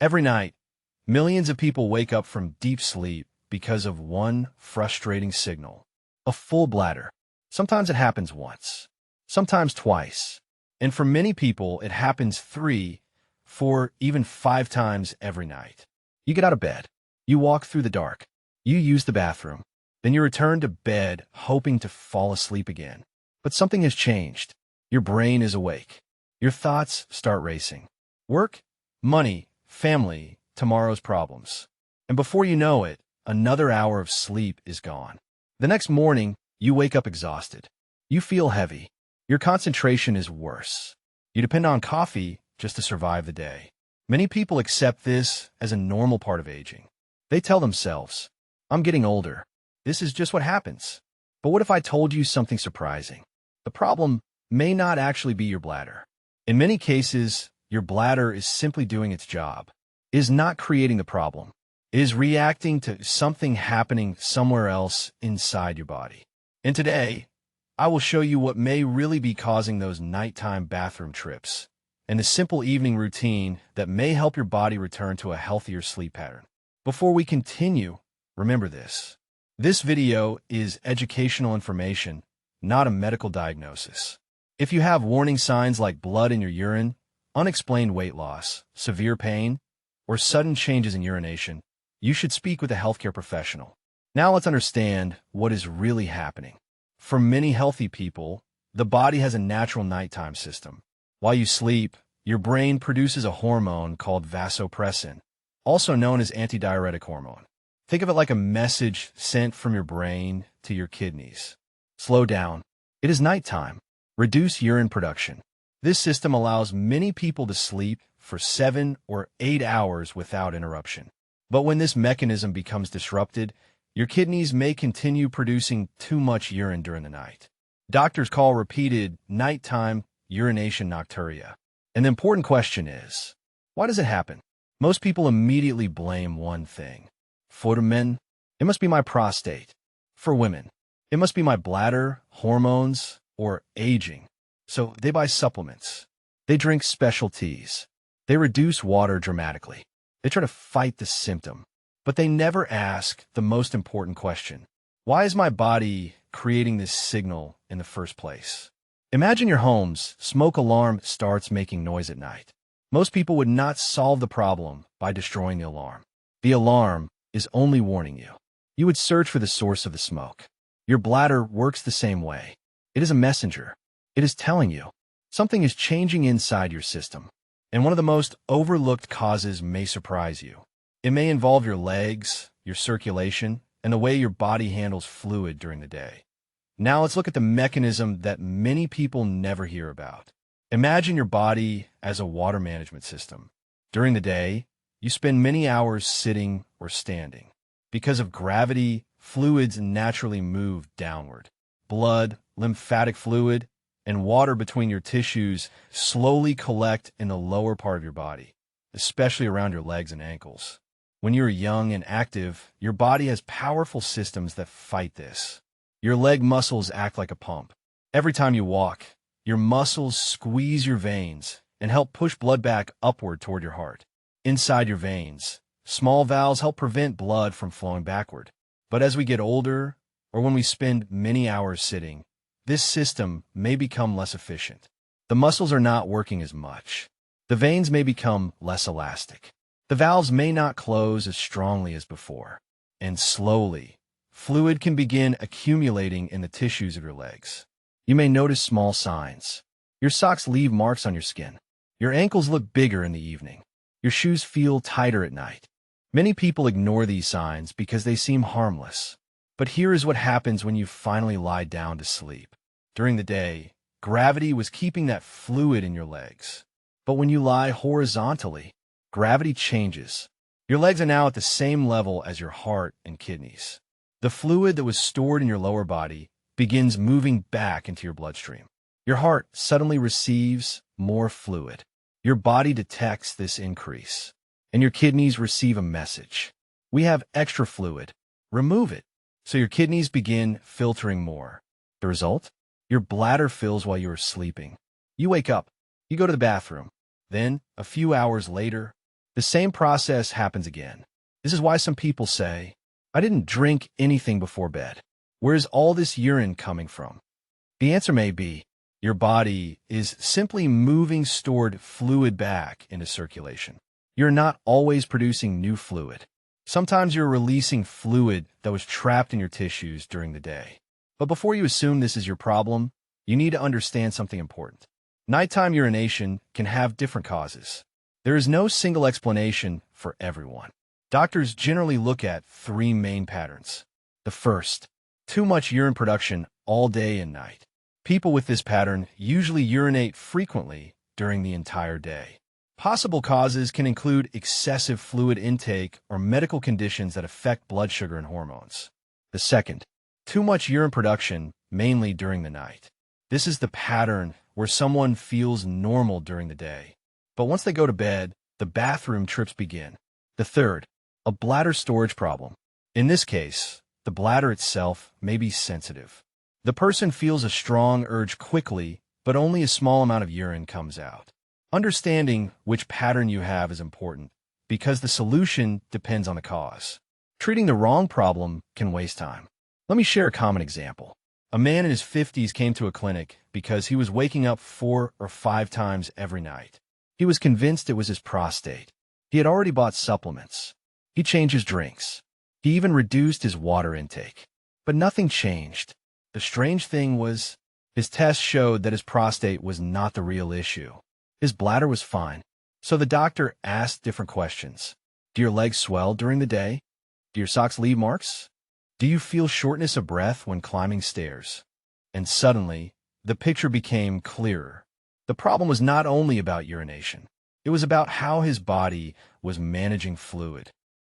Every night, millions of people wake up from deep sleep because of one frustrating signal: a full bladder. Sometimes it happens once, sometimes twice, and for many people, it happens 3, 4, even 5 times every night. You get out of bed, you walk through the dark, you use the bathroom, then you return to bed hoping to fall asleep again. But something has changed. Your brain is awake. Your thoughts start racing. Work, money, family, tomorrow's problems. And before you know it, another hour of sleep is gone. The next morning, you wake up exhausted. You feel heavy. Your concentration is worse. You depend on coffee just to survive the day. Many people accept this as a normal part of aging. They tell themselves, "I'm getting older. This is just what happens." But what if I told you something surprising? The problem may not actually be your bladder. In many cases, your bladder is simply doing its job. It is not creating the problem. It is reacting to something happening somewhere else inside your body. And today, I will show you what may really be causing those nighttime bathroom trips and a simple evening routine that may help your body return to a healthier sleep pattern. Before we continue, remember this. This video is educational information, not a medical diagnosis. If you have warning signs like blood in your urine, unexplained weight loss, severe pain, or sudden changes in urination, you should speak with a healthcare professional. Now let's understand what is really happening. For many healthy people, the body has a natural nighttime system. While you sleep, your brain produces a hormone called vasopressin, also known as antidiuretic hormone. Think of it like a message sent from your brain to your kidneys. Slow down. It is nighttime. Reduce urine production. This system allows many people to sleep for 7 or 8 hours without interruption. But when this mechanism becomes disrupted, your kidneys may continue producing too much urine during the night. Doctors call repeated nighttime urination nocturia. And the important question is, why does it happen? Most people immediately blame one thing. For men, it must be my prostate. For women, it must be my bladder, hormones, or aging. So they buy supplements. They drink special teas. They reduce water dramatically. They try to fight the symptom. But they never ask the most important question. Why is my body creating this signal in the first place? Imagine your home's smoke alarm starts making noise at night. Most people would not solve the problem by destroying the alarm. The alarm is only warning you. You would search for the source of the smoke. Your bladder works the same way. It is a messenger. It is telling you something is changing inside your system. And one of the most overlooked causes may surprise you. It may involve your legs, your circulation, and the way your body handles fluid during the day. Now let's look at the mechanism that many people never hear about. Imagine your body as a water management system. During the day, you spend many hours sitting or standing. Because of gravity, fluids naturally move downward. Blood, lymphatic fluid, and water between your tissues slowly collect in the lower part of your body, especially around your legs and ankles. When you're young and active, your body has powerful systems that fight this. Your leg muscles act like a pump. Every time you walk, your muscles squeeze your veins and help push blood back upward toward your heart. Inside your veins, small valves help prevent blood from flowing backward. But as we get older, or when we spend many hours sitting, this system may become less efficient. The muscles are not working as much. The veins may become less elastic. The valves may not close as strongly as before. And slowly, fluid can begin accumulating in the tissues of your legs. You may notice small signs. Your socks leave marks on your skin. Your ankles look bigger in the evening. Your shoes feel tighter at night. Many people ignore these signs because they seem harmless. But here is what happens when you finally lie down to sleep. During the day, gravity was keeping that fluid in your legs. But when you lie horizontally, gravity changes. Your legs are now at the same level as your heart and kidneys. The fluid that was stored in your lower body begins moving back into your bloodstream. Your heart suddenly receives more fluid. Your body detects this increase, and your kidneys receive a message. We have extra fluid. Remove it. So your kidneys begin filtering more. The result? Your bladder fills while you are sleeping. You wake up. You go to the bathroom. Then, a few hours later, The same process happens again. This is why some people say, I didn't drink anything before bed. Where is all this urine coming from? The answer may be, your body is simply moving stored fluid back into circulation. You're not always producing new fluid. Sometimes you're releasing fluid that was trapped in your tissues during the day. But before you assume this is your problem, you need to understand something important. Nighttime urination can have different causes. There is no single explanation for everyone. Doctors generally look at three main patterns. The first, too much urine production all day and night. People with this pattern usually urinate frequently during the entire day. Possible causes can include excessive fluid intake or medical conditions that affect blood sugar and hormones. The second, too much urine production, mainly during the night. This is the pattern where someone feels normal during the day, but once they go to bed, the bathroom trips begin. The third, a bladder storage problem. In this case, the bladder itself may be sensitive. The person feels a strong urge quickly, but only a small amount of urine comes out. Understanding which pattern you have is important because the solution depends on the cause. Treating the wrong problem can waste time. Let me share a common example. A man in his 50s came to a clinic because he was waking up 4 or 5 times every night. He was convinced it was his prostate. He had already bought supplements. He changed his drinks. He even reduced his water intake. But nothing changed. The strange thing was, his tests showed that his prostate was not the real issue. His bladder was fine. So the doctor asked different questions. Do your legs swell during the day? Do your socks leave marks? Do you feel shortness of breath when climbing stairs? And suddenly, the picture became clearer. The problem was not only about urination. It was about how his body was managing fluid.